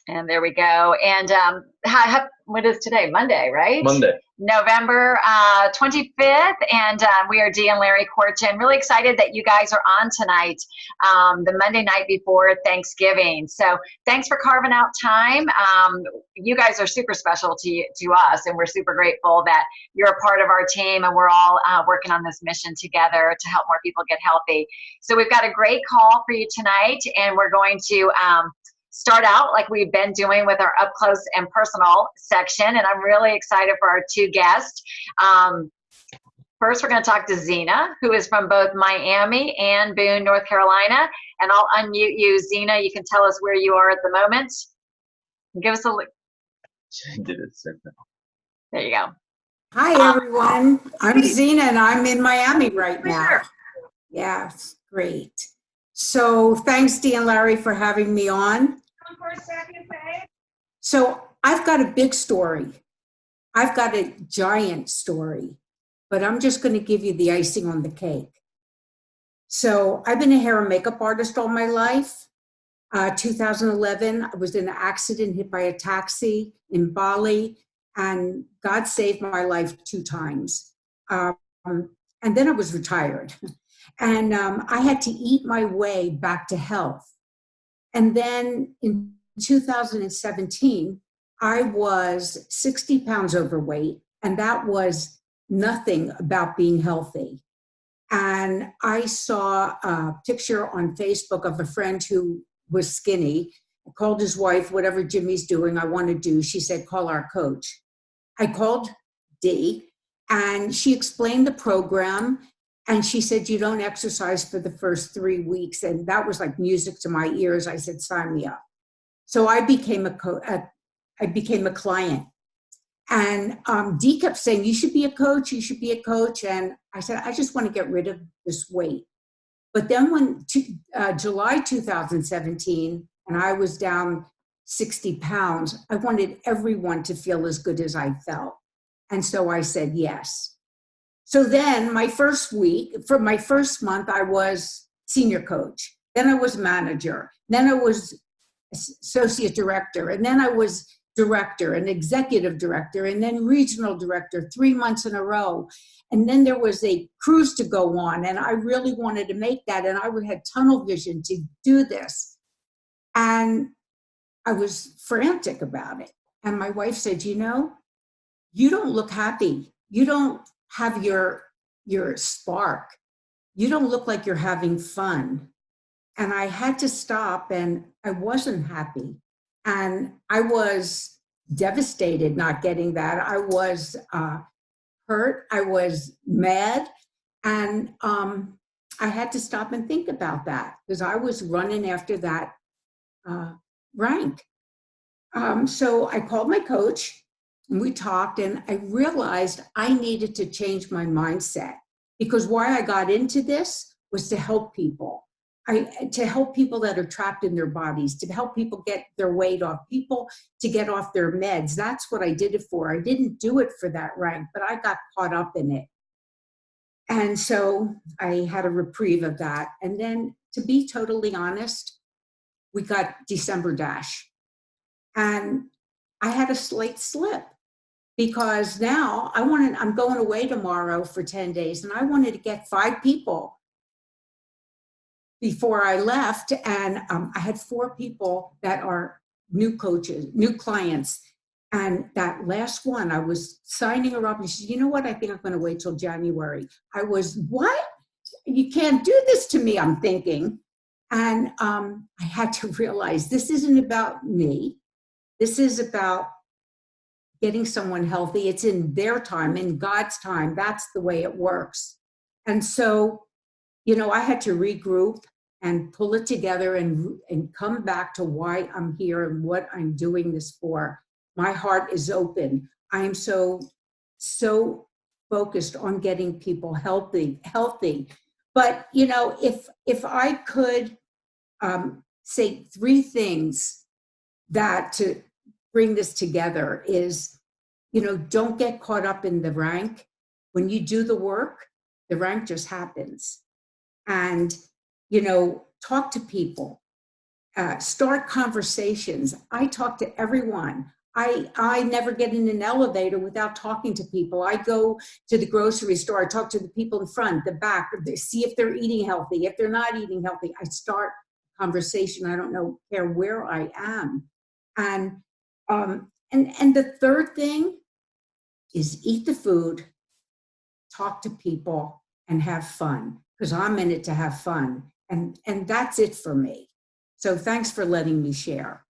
And there we go. And what is today? Monday, right? Monday. November 25th. And we are Dee and Larry Korchin. Really excited that you guys are on tonight, the Monday night before Thanksgiving. So thanks for carving out time. You guys are super special to us, and we're super grateful that you're a part of our team, and we're all working on this mission together to help more people get healthy. So we've got a great call for you tonight, and we're going to start out like we've been doing with our up close and personal section. And I'm really excited for our two guests. First, we're going to talk to Zena, who is from both Miami and Boone, North Carolina. And I'll unmute you, Zena. You can tell us where you are at the moment. Give us a look. There you go. Hi, everyone. I'm Zena, and I'm in Miami right now. Sure. Yeah, it's great. So thanks, Dee and Larry, for having me on. Come for a second, babe. So I've got a big story. I've got a giant story, but I'm just going to give you the icing on the cake. So I've been a hair and makeup artist all my life. 2011, I was in an accident, hit by a taxi in Bali, and God saved my life 2 times. And then I was retired. And I had to eat my way back to health. And then in 2017, I was 60 pounds overweight, and that was nothing about being healthy. And I saw a picture on Facebook of a friend who was skinny. I called his wife, whatever Jimmy's doing, I want to do. She said, call our coach. I called Dee, and she explained the program. And she said, you don't exercise for the first 3 weeks. And that was like music to my ears. I said, sign me up. So I became a client. And Dee kept saying, you should be a coach, you should be a coach. And I said, I just want to get rid of this weight. But then when July 2017, and I was down 60 pounds, I wanted everyone to feel as good as I felt. And so I said, yes. So then my first month, I was senior coach. Then I was manager. Then I was associate director. And then I was director and executive director and then regional director 3 months in a row. And then there was a cruise to go on. And I really wanted to make that. And I had tunnel vision to do this. And I was frantic about it. And my wife said, you don't look happy. You don't have your spark. You don't look like you're having fun. And I had to stop, and I wasn't happy. And I was devastated not getting that. I was hurt. I was mad. And I had to stop and think about that because I was running after that rank. So I called my coach. And we talked, and I realized I needed to change my mindset because why I got into this was to help people. To help people that are trapped in their bodies, to help people get their weight off, people to get off their meds. That's what I did it for. I didn't do it for that rank, but I got caught up in it. And so I had a reprieve of that. And then to be totally honest, we got December Dash. And I had a slight slip. Because now I'm going away tomorrow for 10 days, and I wanted to get 5 people before I left. And I had 4 people that are new coaches, new clients. And that last one, I was signing her up, and she said, you know what? I think I'm going to wait till January. I was, what? You can't do this to me, I'm thinking. And I had to realize this isn't about me. This is about getting someone healthy. It's in their time, in God's time. That's the way it works. And so, I had to regroup and pull it together and come back to why I'm here and what I'm doing this for. My heart is open. I am so focused on getting people healthy. But, if I could say 3 things that to bring this together is, don't get caught up in the rank. When you do the work, the rank just happens. And, talk to people, start conversations. I talk to everyone. I never get in an elevator without talking to people. I go to the grocery store, I talk to the people in front, the back, see if they're eating healthy. If they're not eating healthy, I start conversation. I don't know, care where I am. And the third thing is eat the food, talk to people, and have fun, because I'm in it to have fun. And that's it for me. So thanks for letting me share.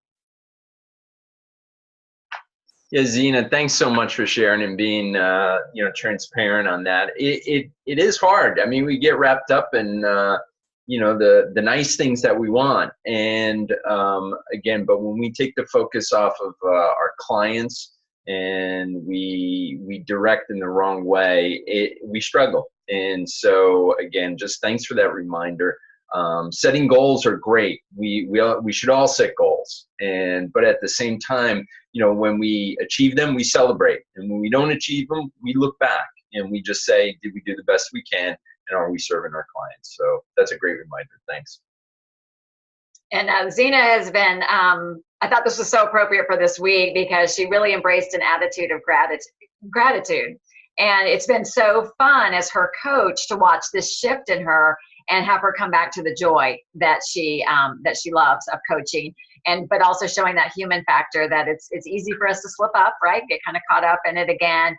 Yeah, Zena, thanks so much for sharing and being, transparent on that. It is hard. I mean, we get wrapped up in, the nice things that we want. And again, but when we take the focus off of our clients and we direct in the wrong way, we struggle. And so again, just thanks for that reminder. Setting goals are great. We should all set goals, but at the same time, when we achieve them, we celebrate, and when we don't achieve them, we look back and we just say, did we do the best we can, and are we serving our clients? So that's a great reminder. Thanks. And Zena has been, I thought this was so appropriate for this week because she really embraced an attitude of gratitude. And it's been so fun as her coach to watch this shift in her and have her come back to the joy that she loves of coaching, but also showing that human factor that it's easy for us to slip up, right? Get kind of caught up in it again.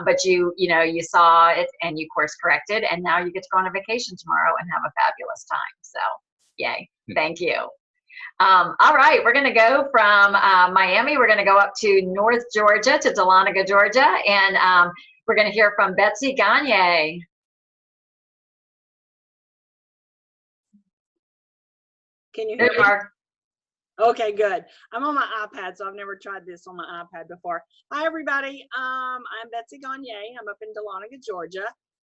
But you saw it and you course corrected, and now you get to go on a vacation tomorrow and have a fabulous time. So yay, thank you. All right, we're going to go from Miami. We're going to go up to North Georgia, to Dahlonega, Georgia, and we're going to hear from Betsy Gagne. Can you hear me? Mark. Okay, good. I'm on my iPad, so I've never tried this on my iPad before. Hi, everybody. I'm Betsy Gagne. I'm up in Dahlonega, Georgia.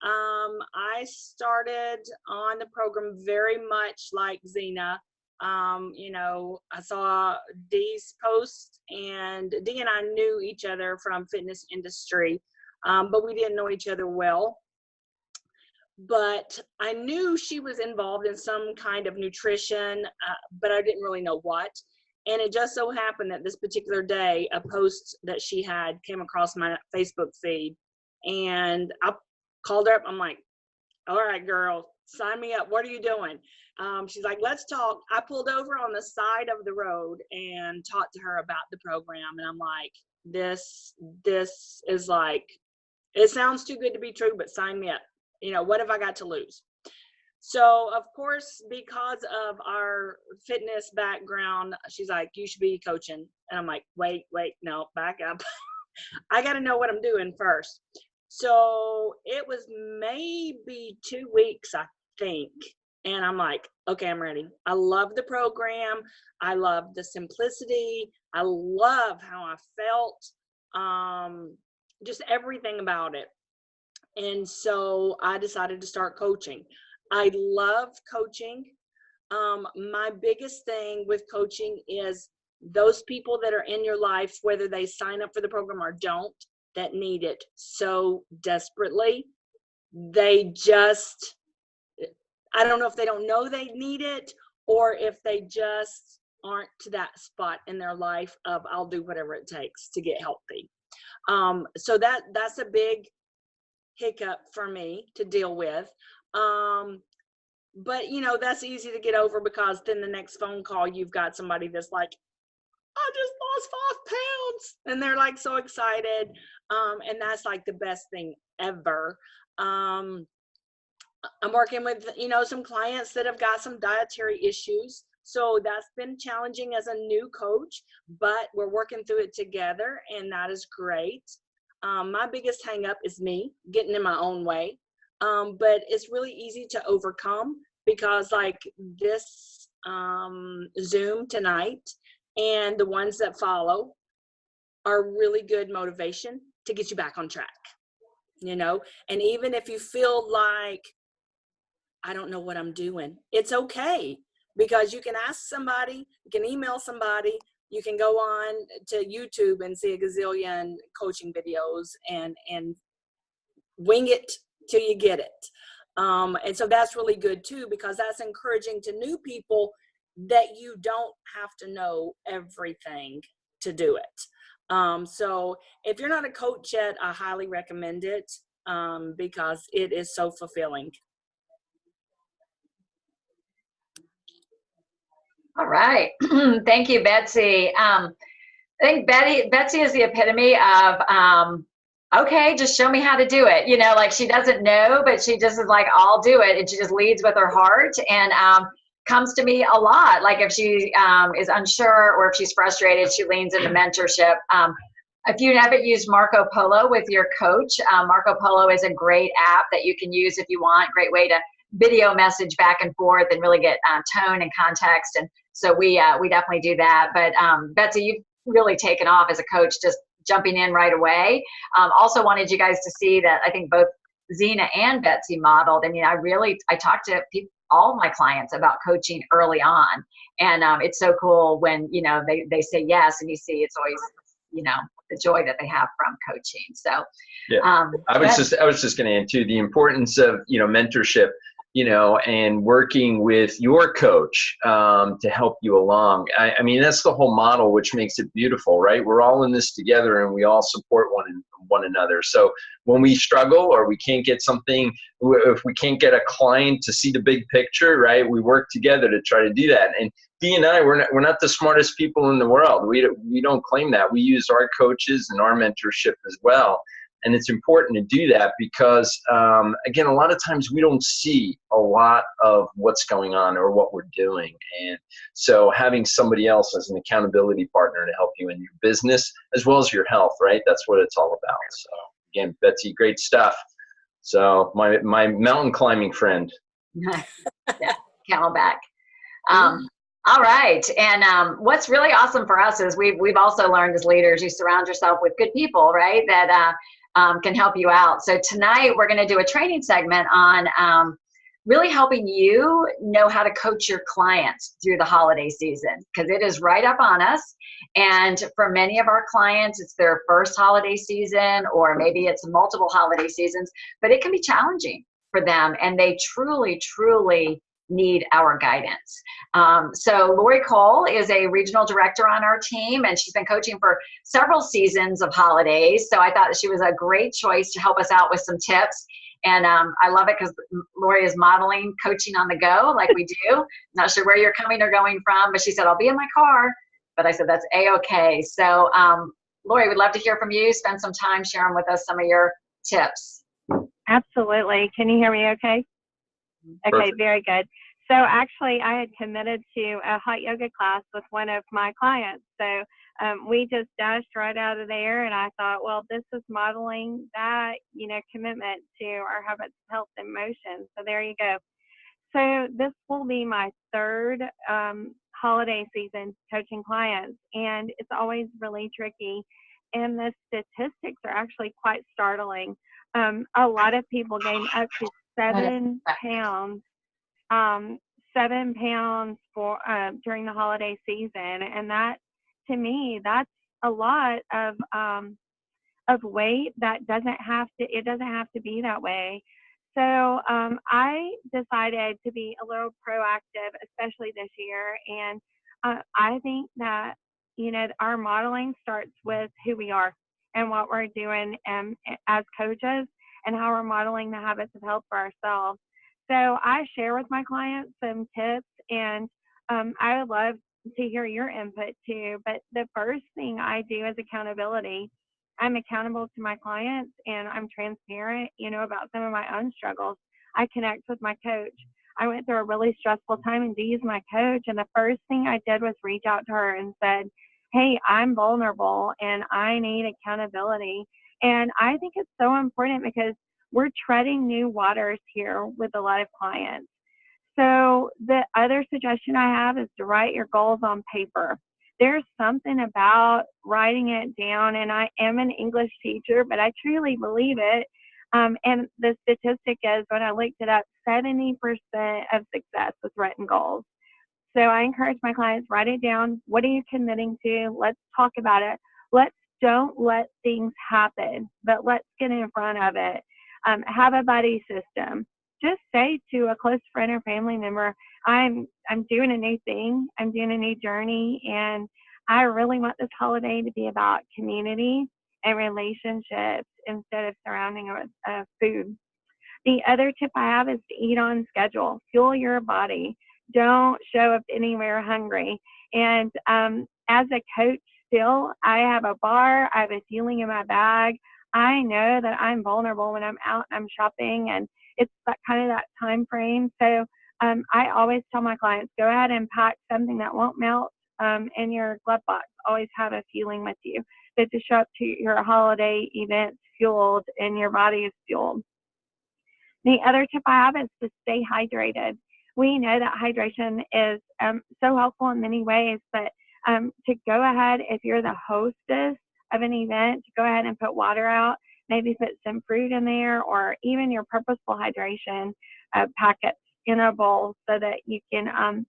I started on the program very much like Zena. I saw Dee's post, and Dee and I knew each other from fitness industry, but we didn't know each other well. But I knew she was involved in some kind of nutrition, but I didn't really know what. And it just so happened that this particular day, a post that she had came across my Facebook feed, and I called her up. I'm like, all right, girl, sign me up. What are you doing? She's like, let's talk. I pulled over on the side of the road and talked to her about the program. And I'm like, this is like, it sounds too good to be true, but sign me up. What have I got to lose? So, of course, because of our fitness background, she's like, you should be coaching. And I'm like, wait, no, back up. I got to know what I'm doing first. So it was maybe 2 weeks, I think. And I'm like, okay, I'm ready. I love the program. I love the simplicity. I love how I felt, just everything about it. And so I decided to start coaching. I love coaching. My biggest thing with coaching is those people that are in your life, whether they sign up for the program or don't, that need it so desperately. They just, I don't know if they don't know they need it, or if they just aren't to that spot in their life of I'll do whatever it takes to get healthy. So that's a big hiccup for me to deal with. But that's easy to get over, because then the next phone call, you've got somebody that's like, I just lost 5 pounds, and they're like so excited. And that's like the best thing ever. I'm working with, some clients that have got some dietary issues. So that's been challenging as a new coach, but we're working through it together, and that is great. My biggest hang up is me getting in my own way. But it's really easy to overcome, because like this Zoom tonight and the ones that follow are really good motivation to get you back on track, and even if you feel like, I don't know what I'm doing, it's okay, because you can ask somebody, you can email somebody, you can go on to YouTube and see a gazillion coaching videos and wing it till you get it. And so that's really good too, because that's encouraging to new people that you don't have to know everything to do it. So if you're not a coach yet, I highly recommend it, because it is so fulfilling. All right. Thank you, Betsy. I think Betsy is the epitome of, okay, just show me how to do it. You know, like she doesn't know, but she just is like, I'll do it. And she just leads with her heart and comes to me a lot. Like if she is unsure or if she's frustrated, she leans into mentorship. If you haven't used Marco Polo with your coach, Marco Polo is a great app that you can use if you want. Great way to video message back and forth and really get tone and context. And so we definitely do that. But Betsy, you've really taken off as a coach, just jumping in right away. Also wanted you guys to see that I think both Zena and Betsy modeled. I mean, I talked to all my clients about coaching early on. And it's so cool when, you know, they say yes and you see it's always, you know, the joy that they have from coaching. So yeah, I was just going to add too, the importance of, you know, mentorship, you know, and working with your coach to help you along. I mean, that's the whole model, which makes it beautiful, right? We're all in this together and we all support one another. So when we struggle or we can't get something, if we can't get a client to see the big picture, right, we work together to try to do that. And Dee and I, we're not the smartest people in the world. We don't claim that. We use our coaches and our mentorship as well. And it's important to do that because, again, a lot of times we don't see a lot of what's going on or what we're doing. And so having somebody else as an accountability partner to help you in your business as well as your health, right? That's what it's all about. So again, Betsy, great stuff. So my mountain climbing friend. yeah, Camelback. All right. And what's really awesome for us is we've also learned as leaders, you surround yourself with good people, right? That can help you out. So tonight we're going to do a training segment on really helping you know how to coach your clients through the holiday season, because it is right up on us. And for many of our clients, it's their first holiday season, or maybe it's multiple holiday seasons, but it can be challenging for them. And they truly, truly need our guidance. So Lori Cole is a regional director on our team, and she's been coaching for several seasons of holidays. So I thought that she was a great choice to help us out with some tips. And I love it because Lori is modeling coaching on the go like we do. Not sure where you're coming or going from, but she said, I'll be in my car. But I said, that's A-okay. So Lori, we'd love to hear from you. Spend some time sharing with us some of your tips. Absolutely. Can you hear me okay? Okay, Perfect. very good. So actually, I had committed to a hot yoga class with one of my clients. So we just dashed right out of there, and I thought, well, this is modeling that, you know, commitment to our habits of health and motion. So there you go. So this will be my third holiday season coaching clients, and it's always really tricky. And the statistics are actually quite startling. A lot of people gain up to 7 pounds. 7 pounds for during the holiday season, and that, to me, that's a lot of weight that it doesn't have to be that way. So I decided to be a little proactive, especially this year, and I think that, you know, our modeling starts with who we are and what we're doing as coaches, and how we're modeling the habits of health for ourselves. So I share with my clients some tips, and I would love to hear your input too. But the first thing I do is accountability. I'm accountable to my clients, and I'm transparent, you know, about some of my own struggles. I connect with my coach. I went through a really stressful time, and Dee is my coach. And the first thing I did was reach out to her and said, hey, I'm vulnerable and I need accountability. And I think it's so important because we're treading new waters here with a lot of clients. So the other suggestion I have is to write your goals on paper. There's something about writing it down, and I am an English teacher, but I truly believe it. And the statistic is, when I looked it up, 70% of success with written goals. So I encourage my clients, write it down. What are you committing to? Let's talk about it. Don't let things happen, but let's get in front of it. Have a buddy system. just say to a close friend or family member, I'm doing a new thing, I'm doing a new journey, and I really want this holiday to be about community and relationships instead of surrounding it with food. The other tip I have is to eat on schedule. Fuel your body. Don't show up anywhere hungry. And as a coach, still, I have a bar. I have a fueling in my bag. I know that I'm vulnerable when I'm out and I'm shopping, and it's that kind of that time frame. So I always tell my clients, go ahead and pack something that won't melt in your glove box. Always have a fueling with you. So to show up to your holiday events fueled and your body is fueled. The other tip I have is to stay hydrated. We know that hydration is so helpful in many ways, but to go ahead, if you're the hostess of an event, to go ahead and put water out, maybe put some fruit in there, or even your purposeful hydration packets in a bowl so that you can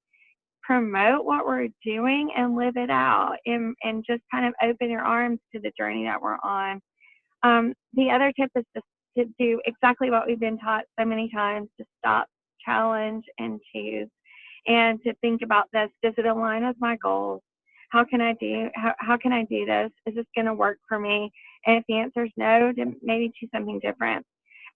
promote what we're doing and live it out, and just kind of open your arms to the journey that we're on. The other tip is to do exactly what we've been taught so many times, to stop, challenge, and choose, and to think about this. Does it align with my goals? How can I do this? Is this going to work for me? And if the answer is no, then maybe choose something different.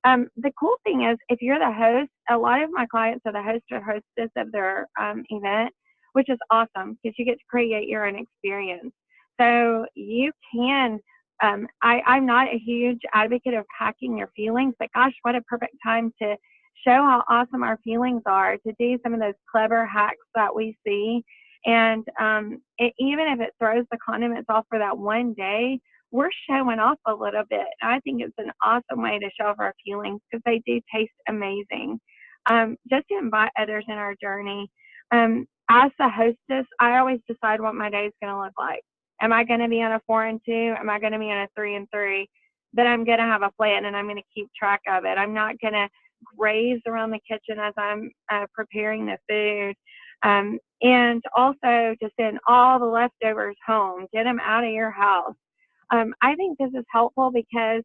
The cool thing is, if you're the host, a lot of my clients are the host or hostess of their event, which is awesome because you get to create your own experience. So you can, I'm not a huge advocate of hacking your feelings, but gosh, what a perfect time to show how awesome our feelings are, to do some of those clever hacks that we see. And even if it throws the condiments off for that one day, we're showing off a little bit. I think it's an awesome way to show off our feelings because they do taste amazing. Just to invite others in our journey. As the hostess, I always decide what my day is going to look like. Am I going to be on a 4 and 2? Am I going to be on a 3 and 3? But I'm going to have a plan and I'm going to keep track of it. I'm not going to graze around the kitchen as I'm preparing the food. And also to send all the leftovers home, get them out of your house. I think this is helpful because,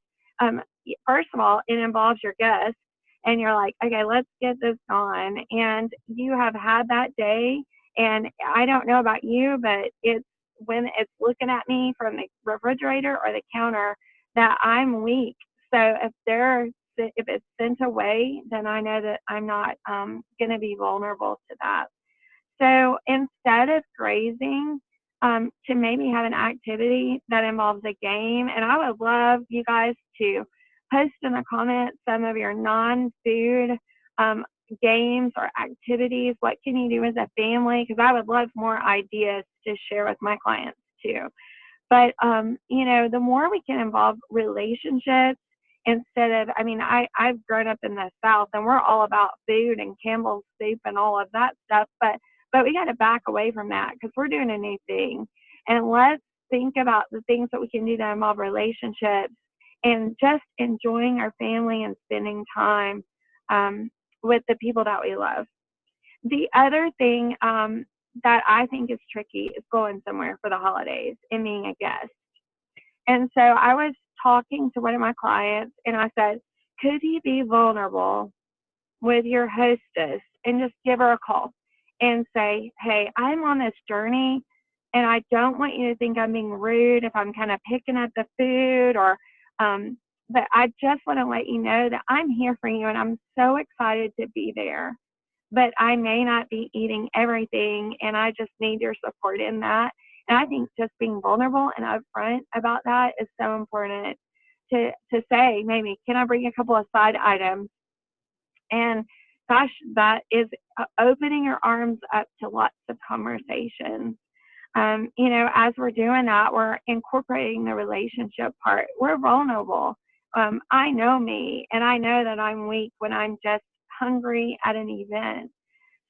first of all, it involves your guests, and you're like, okay, let's get this on. And you have had that day, and I don't know about you, but it's when it's looking at me from the refrigerator or the counter that I'm weak. So if it's sent away, then I know that I'm not going to be vulnerable to that. So instead of grazing, to maybe have an activity that involves a game. And I would love you guys to post in the comments some of your non-food games or activities. What can you do as a family? Because I would love more ideas to share with my clients too. But, the more we can involve relationships instead of, I've grown up in the South and we're all about food and Campbell's soup and all of that stuff. But we got to back away from that because we're doing a new thing. And let's think about the things that we can do to involve relationships and just enjoying our family and spending time with the people that we love. The other thing that I think is tricky is going somewhere for the holidays and being a guest. And so I was talking to one of my clients and I said, could you be vulnerable with your hostess and just give her a call and say, hey, I'm on this journey and I don't want you to think I'm being rude if I'm kind of picking at the food or, but I just want to let you know that I'm here for you and I'm so excited to be there. But I may not be eating everything and I just need your support in that. And I think just being vulnerable and upfront about that is so important to say, maybe, can I bring a couple of side items? And gosh, that is opening your arms up to lots of conversations. As we're doing that, we're incorporating the relationship part. We're vulnerable. I know me, and I know that I'm weak when I'm just hungry at an event.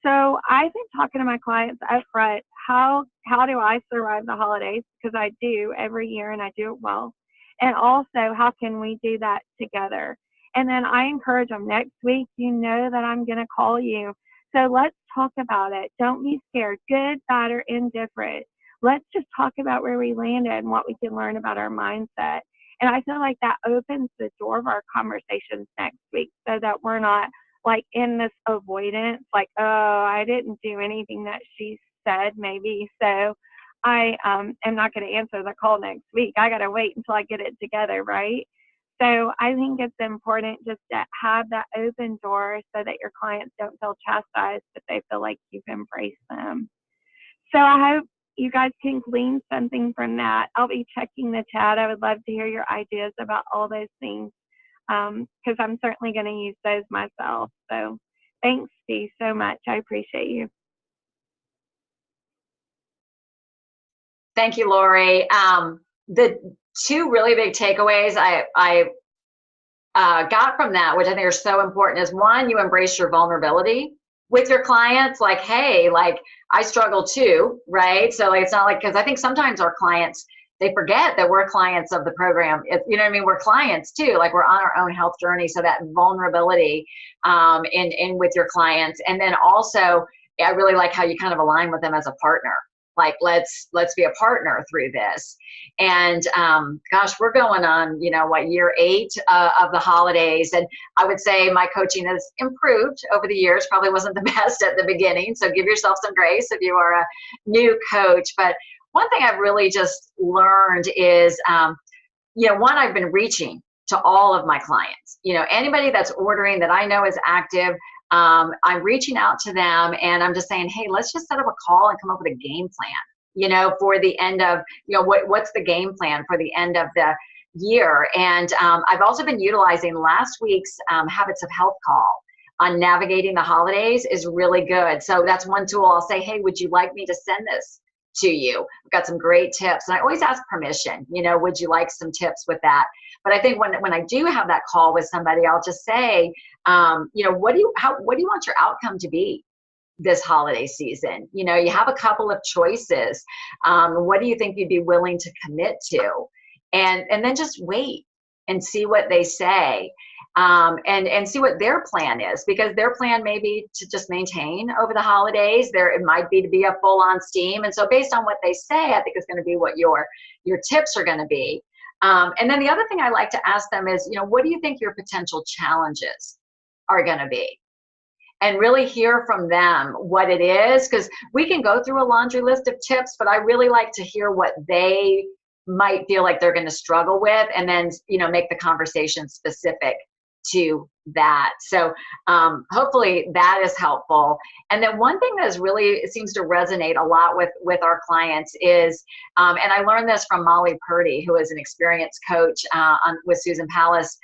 So I've been talking to my clients up front, how do I survive the holidays? Because I do every year and I do it well. And also, how can we do that together? And then I encourage them next week, you know that I'm going to call you. So let's talk about it. Don't be scared, good, bad, or indifferent. Let's just talk about where we landed and what we can learn about our mindset. And I feel like that opens the door of our conversations next week so that we're not like in this avoidance, like, oh, I didn't do anything that she said maybe, so I am not going to answer the call next week. I got to wait until I get it together, right? So I think it's important just to have that open door so that your clients don't feel chastised, but they feel like you've embraced them. So I hope you guys can glean something from that. I'll be checking the chat. I would love to hear your ideas about all those things, because I'm certainly going to use those myself. So thanks, Steve, so much. I appreciate you. Thank you, Lori. The two really big takeaways I got from that, which I think are so important, is one, you embrace your vulnerability with your clients. Like, hey, like I struggle too, right? So like, it's not like, because I think sometimes our clients, they forget that we're clients of the program. You know what I mean? We're clients too, like we're on our own health journey. So that vulnerability in with your clients. And then also, I really like how you kind of align with them as a partner. Like, let's be a partner through this. And gosh, we're going on, you know, what, year 8 of the holidays. And I would say my coaching has improved over the years. Probably wasn't the best at the beginning. So give yourself some grace if you are a new coach. But one thing I've really just learned is, you know, one, I've been reaching to all of my clients. You know, anybody that's ordering that I know is active, I'm reaching out to them and I'm just saying, hey, let's just set up a call and come up with a game plan, you know, for the end of, you know, what's the game plan for the end of the year. And I've also been utilizing last week's Habits of Health call on navigating the holidays is really good. So that's one tool. I'll say, hey, would you like me to send this to you? I've got some great tips. And I always ask permission, you know, would you like some tips with that? But I think when I do have that call with somebody, I'll just say, you know, what do you want your outcome to be this holiday season? You know, you have a couple of choices. What do you think you'd be willing to commit to? And then just wait and see what they say, and see what their plan is, because their plan may be to just maintain over the holidays. It might be to be a full on steam. And so based on what they say, I think it's going to be what your tips are going to be. And then the other thing I like to ask them is, you know, what do you think your potential challenges are going to be? And really hear from them what it is, because we can go through a laundry list of tips, but I really like to hear what they might feel like they're going to struggle with, and then, you know, make the conversation specific to that. So hopefully that is helpful. And then one thing that is really, it seems to resonate a lot with our clients is, and I learned this from Molly Purdy, who is an experienced coach with Susan Palace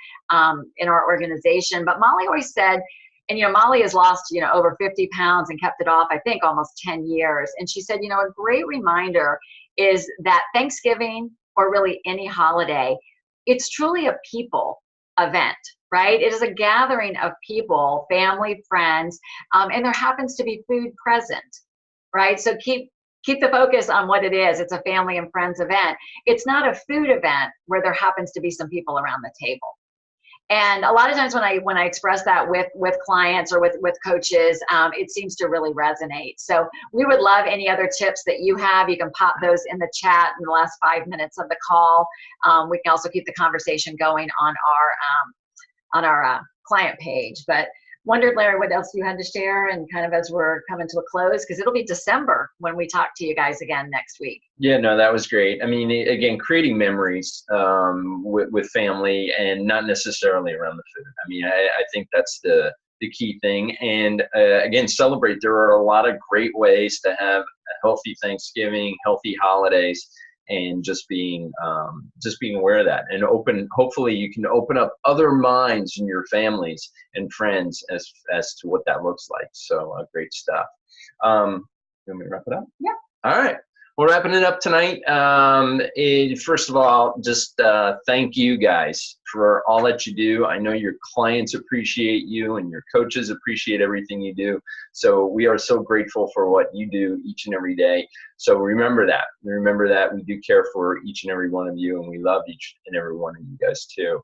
in our organization. But Molly always said, and, you know, Molly has lost, you know, over 50 pounds and kept it off, I think, almost 10 years. And she said, you know, a great reminder is that Thanksgiving, or really any holiday, it's truly a people event, right? It is a gathering of people, family, friends, and there happens to be food present, right? So keep the focus on what it is. It's a family and friends event. It's not a food event where there happens to be some people around the table. And a lot of times when I express that with clients or with coaches, it seems to really resonate. So we would love any other tips that you have. You can pop those in the chat in the last 5 minutes of the call. We can also keep the conversation going on our client page. But wondered, Larry, what else you had to share, and kind of as we're coming to a close, because it'll be December when we talk to you guys again next week. Yeah, no, that was great. I mean, again, creating memories with family, and not necessarily around the food. I mean, I think that's the key thing. And again, celebrate. There are a lot of great ways to have a healthy Thanksgiving, healthy holidays, and just being aware of that, and hopefully you can open up other minds in your families and friends as to what that looks like. So great stuff. You want me to wrap it up? Yeah. All right. We're wrapping it up tonight. First of all, just thank you guys for all that you do. I know your clients appreciate you, and your coaches appreciate everything you do. So we are so grateful for what you do each and every day. So remember that. Remember that we do care for each and every one of you, and we love each and every one of you guys too.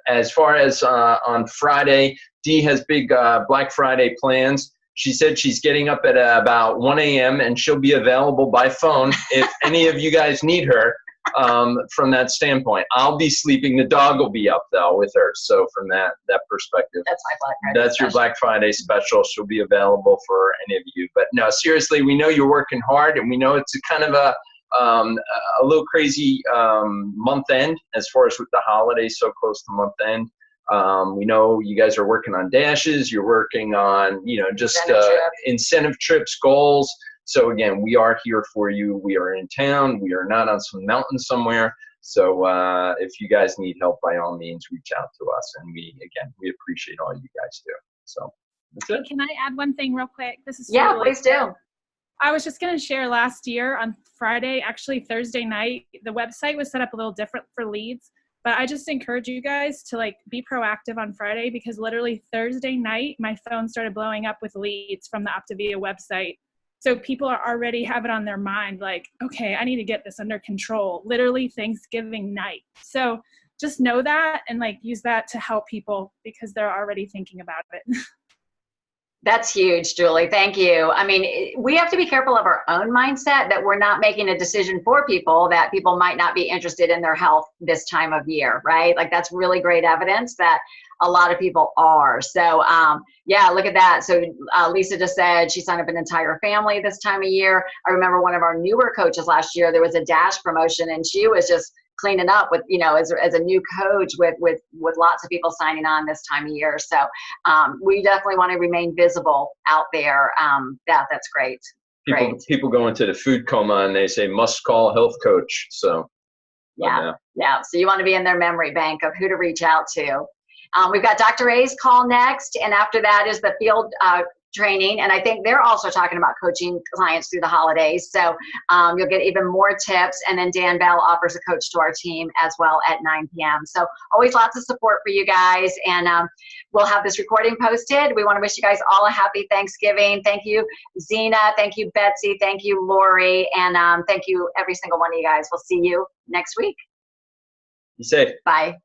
As far as on Friday, Dee has big Black Friday plans. She said she's getting up at about 1 a.m. and she'll be available by phone if any of you guys need her. from that standpoint. I'll be sleeping. The dog will be up though with her. So from that perspective, That's my Black Friday that's your special. Black Friday special. She'll be available for any of you. But no, seriously, we know you're working hard, and we know it's a kind of a little crazy month end as far as with the holidays so close to month end. We know you guys are working on dashes. You're working on, just incentive trips, goals. So again, we are here for you. We are in town. We are not on some mountain somewhere. So if you guys need help, by all means, reach out to us. And we appreciate all you guys do. So that's it. Can I add one thing real quick? This is Yeah, totally please do. I was just going to share last year on Friday, actually Thursday night, the website was set up a little different for leads, but I just encourage you guys to be proactive on Friday, because literally Thursday night, my phone started blowing up with leads from the Optavia website. So people are already have it on their mind, okay, I need to get this under control, literally Thanksgiving night. So just know that and use that to help people, because they're already thinking about it. That's huge, Julie. Thank you. I mean, we have to be careful of our own mindset, that we're not making a decision for people that people might not be interested in their health this time of year, right? That's really great evidence that a lot of people are. So yeah, look at that. So Lisa just said she signed up an entire family this time of year. I remember one of our newer coaches last year, there was a Dash promotion, and she was just cleaning up with, as a new coach with lots of people signing on this time of year. So we definitely want to remain visible out there. That's great. People go into the food coma and they say, must call health coach. So yeah. So you want to be in their memory bank of who to reach out to. We've got Dr. A's call next, and after that is the field training, and I think they're also talking about coaching clients through the holidays. So you'll get even more tips, and then Dan Bell offers a coach to our team as well at 9 p.m. So always lots of support for you guys, and we'll have this recording posted. We want to wish you guys all a happy Thanksgiving. Thank you, Zena. Thank you, Betsy. Thank you, Lori, and thank you every single one of you guys. We'll see you next week. Be safe. Bye.